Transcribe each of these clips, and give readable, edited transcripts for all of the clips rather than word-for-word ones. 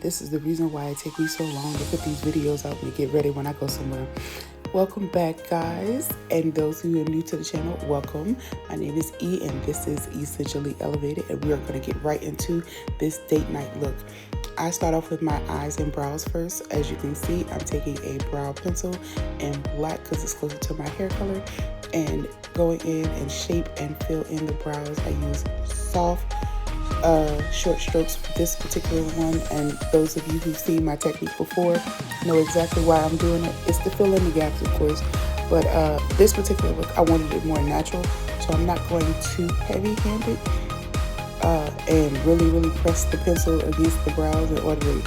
and this is the reason why it takes me so long to put these videos out and to get ready when I go somewhere. Welcome back, guys, and those who are new to the channel, welcome. My name is E, and this is Essentially Elevated, and we are going to get right into this date night look. I start off with my eyes and brows first. As you can see, I'm taking a brow pencil in black because it's closer to my hair color, and going in and shape and fill in the brows. I use soft short strokes for this particular one, and those of you who've seen my technique before know exactly why I'm doing it. It's to fill in the gaps, of course, but this particular look, I wanted it more natural, so I'm not going too heavy-handed and really press the pencil against the brows in order to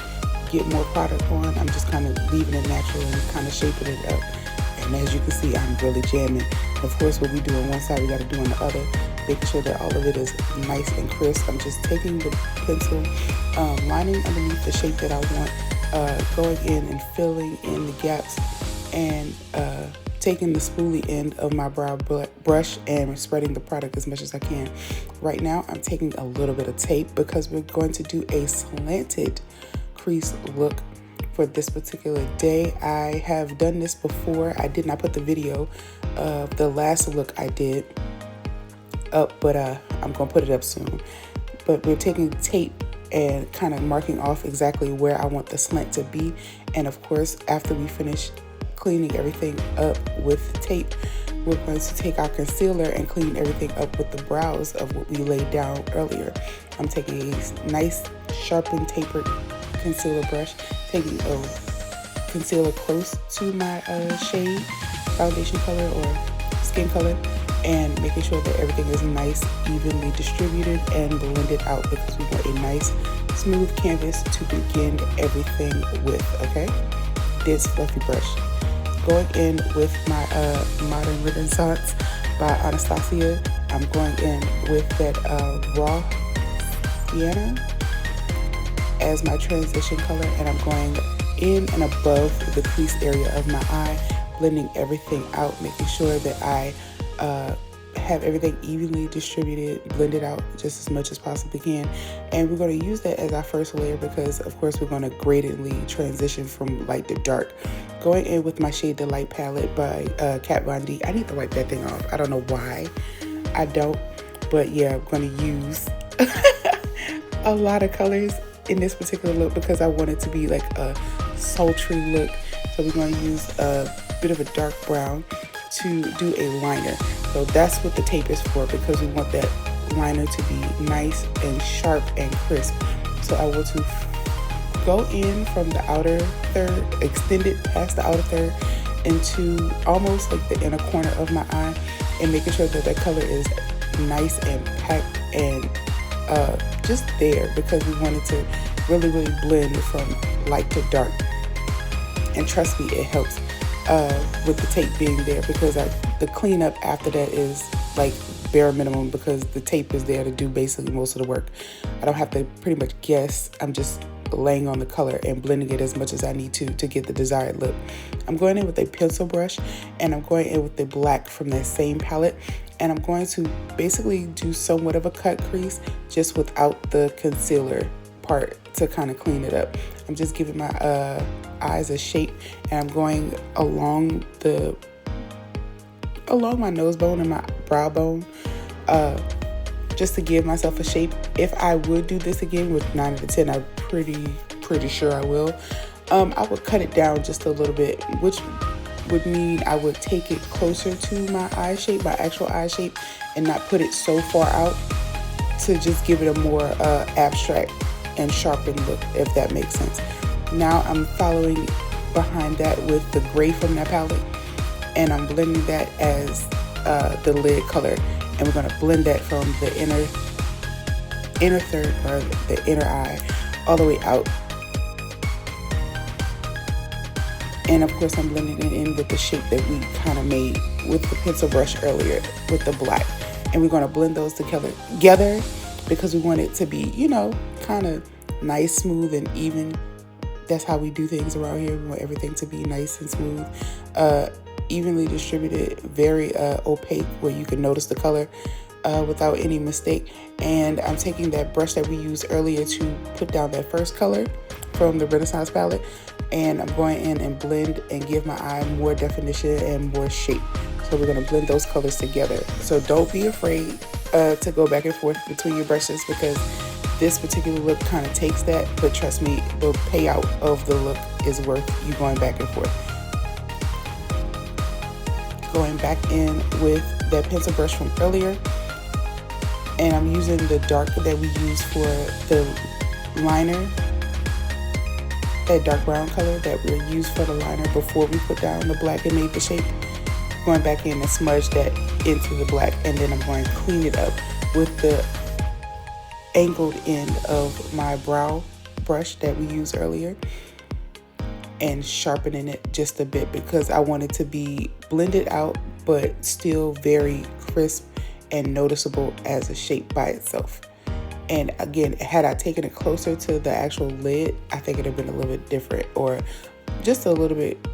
get more product on. I'm just kind of leaving it natural and kind of shaping it up. And as you can see, I'm really jamming. Of course, what we do on one side, we got to do on the other, making sure that all of it is nice and crisp. I'm just taking the pencil, lining underneath the shape that I want, going in and filling in the gaps, and taking the spoolie end of my brow brush and spreading the product as much as I can. Right now, I'm taking a little bit of tape because we're going to do a slanted crease look for this particular day. I have done this before. I did not put the video of the last look I did up, but I'm gonna put it up soon. But we're taking tape and kind of marking off exactly where I want the slant to be. And of course, after we finish cleaning everything up with tape, we're going to take our concealer and clean everything up with the brows of what we laid down earlier. I'm taking a nice sharpened tapered concealer brush, taking a concealer close to my shade, foundation color or skin color, and making sure that everything is nice, evenly distributed and blended out, because we want a nice smooth canvas to begin everything with. Okay, this fluffy brush. Going in with my Modern Renaissance by Anastasia. I'm going in with that raw sienna as my transition color, and I'm going in and above the crease area of my eye, blending everything out, making sure that I have everything evenly distributed, blended out just as much as possibly can. And we're going to use that as our first layer because, of course, we're going to gradiently transition from light to dark. Going in with my Shade the Light palette by Kat Von D. I need to wipe that thing off. I don't know why. I don't. But yeah, I'm going to use a lot of colors in this particular look because I want it to be like a sultry look. So we're going to use a bit of a dark brown to do a liner. So that's what the tape is for, because we want that liner to be nice and sharp and crisp. So I want to go in from the outer third, extend it past the outer third into almost like the inner corner of my eye, and making sure that that color is nice and packed and just there, because we want it to really blend from light to dark. And trust me, it helps with the tape being there, because the cleanup after that is like bare minimum, because the tape is there to do basically most of the work. I don't have to pretty much guess. I'm just laying on the color and blending it as much as I need to get the desired look. I'm going in with a pencil brush, and I'm going in with the black from that same palette, and I'm going to basically do somewhat of a cut crease just without the concealer part to kind of clean it up. I'm just giving my eyes a shape, and I'm going along my nose bone and my brow bone just to give myself a shape. If I would do this again with 9 out of 10, I'm pretty sure I will. I would cut it down just a little bit, which would mean I would take it closer to my eye shape, my actual eye shape, and not put it so far out, to just give it a more abstract and sharpened look, if that makes sense. Now I'm following behind that with the gray from that palette, and I'm blending that as the lid color, and we're going to blend that from the inner third, or the inner eye, all the way out. And of course, I'm blending it in with the shape that we kind of made with the pencil brush earlier with the black. And we're going to blend those together because we want it to be, you know, kind of nice, smooth, and even. That's how we do things around here. We want everything to be nice and smooth, evenly distributed, very opaque where you can notice the color, without any mistake. And I'm taking that brush that we used earlier to put down that first color from the Renaissance palette, and I'm going in and blend and give my eye more definition and more shape. So we're going to blend those colors together. So don't be afraid to go back and forth between your brushes, because this particular look kind of takes that, but trust me, the payout of the look is worth you going back and forth. Going back in with that pencil brush from earlier, and I'm using the dark that we used for the liner, that dark brown color that we used for the liner before we put down the black and made the shape. Going back in and smudge that into the black, and then I'm going to clean it up with the angled end of my brow brush that we used earlier, and sharpening it just a bit because I want it to be blended out but still very crisp and noticeable as a shape by itself. And again, had I taken it closer to the actual lid, I think it'd have been a little bit different, or just a little bit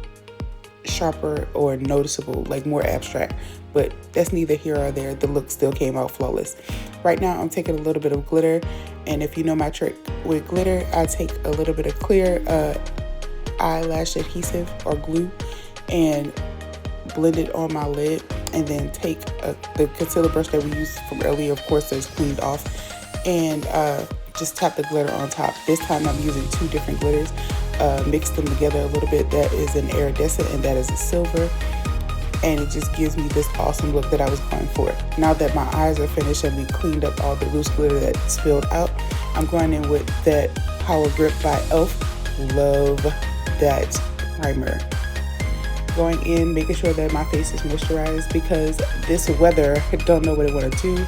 sharper or noticeable, like more abstract. But that's neither here or there. The look still came out flawless. Right now I'm taking a little bit of glitter, and if you know my trick with glitter, I take a little bit of clear eyelash adhesive or glue and blend it on my lid, and then take the concealer brush that we used from earlier, of course, that's cleaned off, and just tap the glitter on top. This time I'm using two different glitters, mix them together a little bit. That is an iridescent and that is a silver, and it just gives me this awesome look that I was going for. Now that my eyes are finished and we cleaned up all the loose glitter that spilled out, I'm going in with that Power Grip by e.l.f. Love that primer. Going in, making sure that my face is moisturized, because this weather, I don't know what I want to do.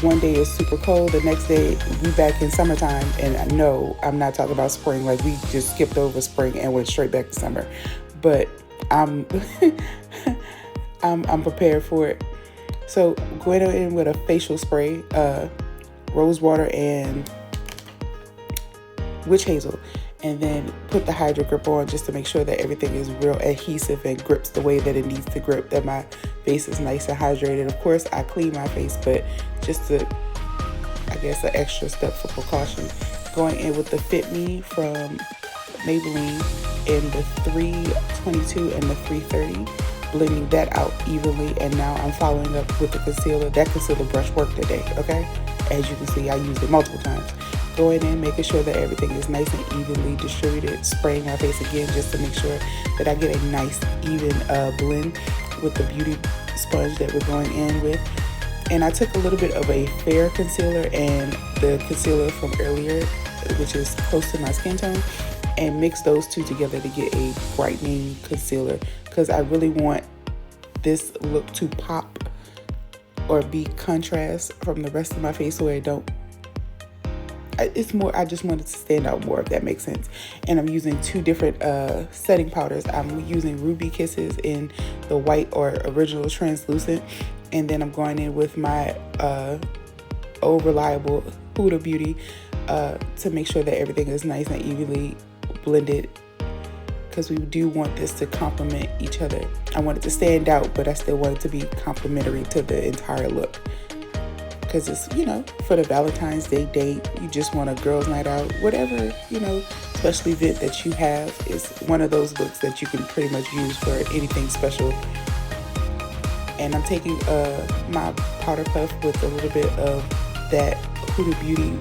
One day is super cold, the next day we back in summertime, and no, I'm not talking about spring, like we just skipped over spring and went straight back to summer. But I'm I'm prepared for it. So going in with a facial spray, rose water and witch hazel, and then put the Hydro Grip on just to make sure that everything is real adhesive and grips the way that it needs to grip, that my face is nice and hydrated. Of course, I clean my face, but just to, I guess, an extra step for precaution. Going in with the Fit Me from Maybelline in the 322 and the 330, blending that out evenly, and now I'm following up with the concealer. That concealer brush worked today, okay? As you can see, I used it multiple times. Going in, making sure that everything is nice and evenly distributed, spraying my face again just to make sure that I get a nice even blend with the beauty sponge that we're going in with. And I took a little bit of a fair concealer and the concealer from earlier, which is close to my skin tone, and mix those two together to get a brightening concealer, because I really want this look to pop or be contrast from the rest of my face, so it don't, it's more, I just want it to stand out more, if that makes sense. And I'm using two different setting powders. I'm using Ruby Kisses in the white or original translucent, and then I'm going in with my old reliable Huda Beauty to make sure that everything is nice and evenly blended, because we do want this to complement each other. I want it to stand out, but I still want it to be complementary to the entire look, because it's, you know, for the Valentine's Day date, you just want a girls' night out, whatever, you know, special event that you have is one of those looks that you can pretty much use for anything special. And I'm taking my powder puff with a little bit of that Huda Beauty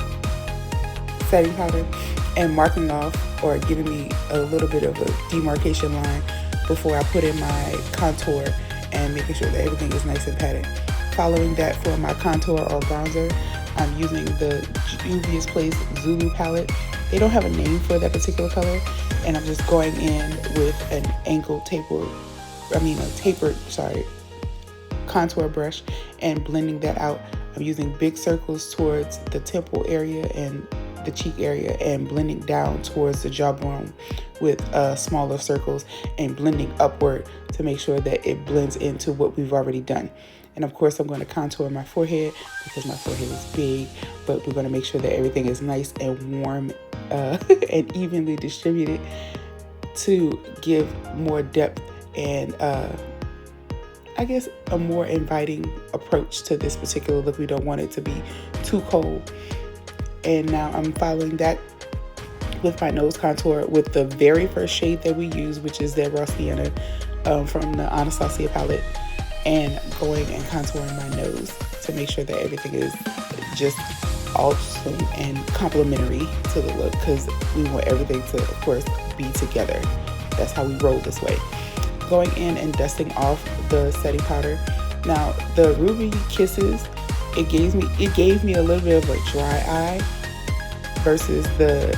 setting powder and marking off, or giving me a little bit of a demarcation line before I put in my contour, and making sure that everything is nice and padded. Following that, for my contour or bronzer, I'm using the Juvia's Place Zulu palette. They don't have a name for that particular color, and I'm just going in with an tapered contour brush and blending that out. I'm using big circles towards the temple area and the cheek area, and blending down towards the jawbone with smaller circles, and blending upward to make sure that it blends into what we've already done. And of course, I'm going to contour my forehead because my forehead is big, but we're going to make sure that everything is nice and warm and evenly distributed to give more depth and I guess, a more inviting approach to this particular look. We don't want it to be too cold. And now I'm following that with my nose contour with the very first shade that we use, which is that Raw Sienna from the Anastasia palette, and going and contouring my nose to make sure that everything is just awesome and complementary to the look, because we want everything to, of course, be together. That's how we roll this way. Going in and dusting off the setting powder. Now, the Ruby Kisses, it gave me a little bit of a dry eye versus the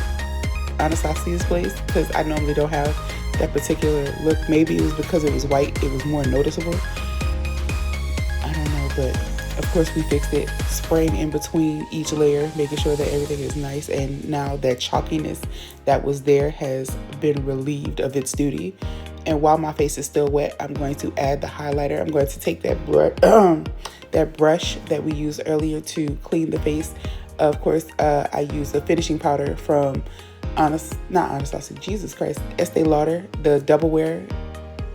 Anastasia's Place, because I normally don't have that particular look. Maybe it was because it was white, it was more noticeable. I don't know, but of course we fixed it, spraying in between each layer, making sure that everything is nice. And now that chalkiness that was there has been relieved of its duty. And while my face is still wet, I'm going to add the highlighter. I'm going to take that brush that we used earlier to clean the face. Of course, I used the finishing powder from not Anastasia, Jesus Christ, Estee Lauder, the Double Wear,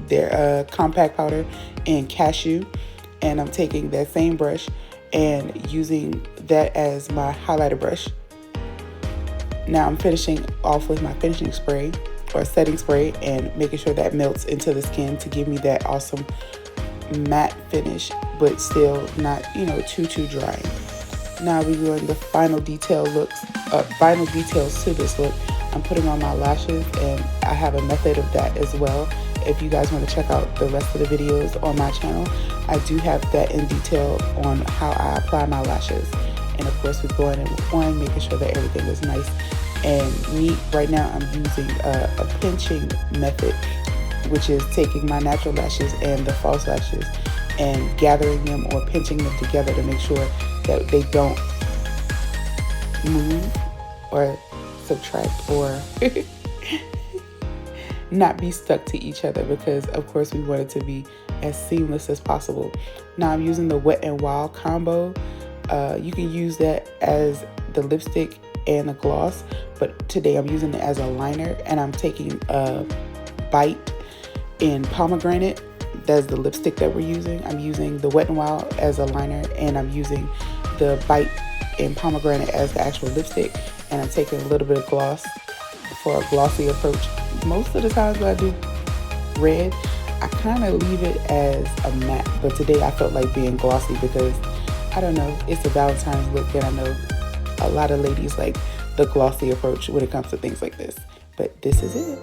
their compact powder in Cashew. And I'm taking that same brush and using that as my highlighter brush. Now I'm finishing off with my finishing spray or setting spray and making sure that melts into the skin to give me that awesome matte finish, but still not, too dry. Now we're doing the final details to this look. I'm putting on my lashes, and I have a method of that as well. If you guys want to check out the rest of the videos on my channel, I do have that in detail on how I apply my lashes. And of course, we're going in with one, making sure that everything is nice and neat. Right now, I'm using a pinching method, which is taking my natural lashes and the false lashes and gathering them or pinching them together to make sure that they don't move or subtract or not be stuck to each other, because of course we want it to be as seamless as possible. Now I'm using the Wet n Wild combo. You can use that as the lipstick and a gloss, but today I'm using it as a liner, and I'm taking a Bite in Pomegranate. That's the lipstick that we're using. I'm using the Wet n Wild as a liner, and I'm using the Bite in Pomegranate as the actual lipstick, and I'm taking a little bit of gloss for a glossy approach. Most of the times when I do red, I kind of leave it as a matte, but today I felt like being glossy because, I don't know, it's a Valentine's look, and I know a lot of ladies like the glossy approach when it comes to things like this, but this is it.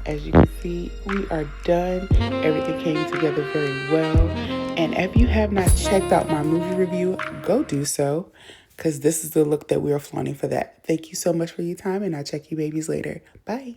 As you can see, we are done. Everything came together very well. And if you have not checked out my movie review, go do so, because this is the look that we are flaunting for that. Thank you so much for your time, and I'll check you babies later. Bye.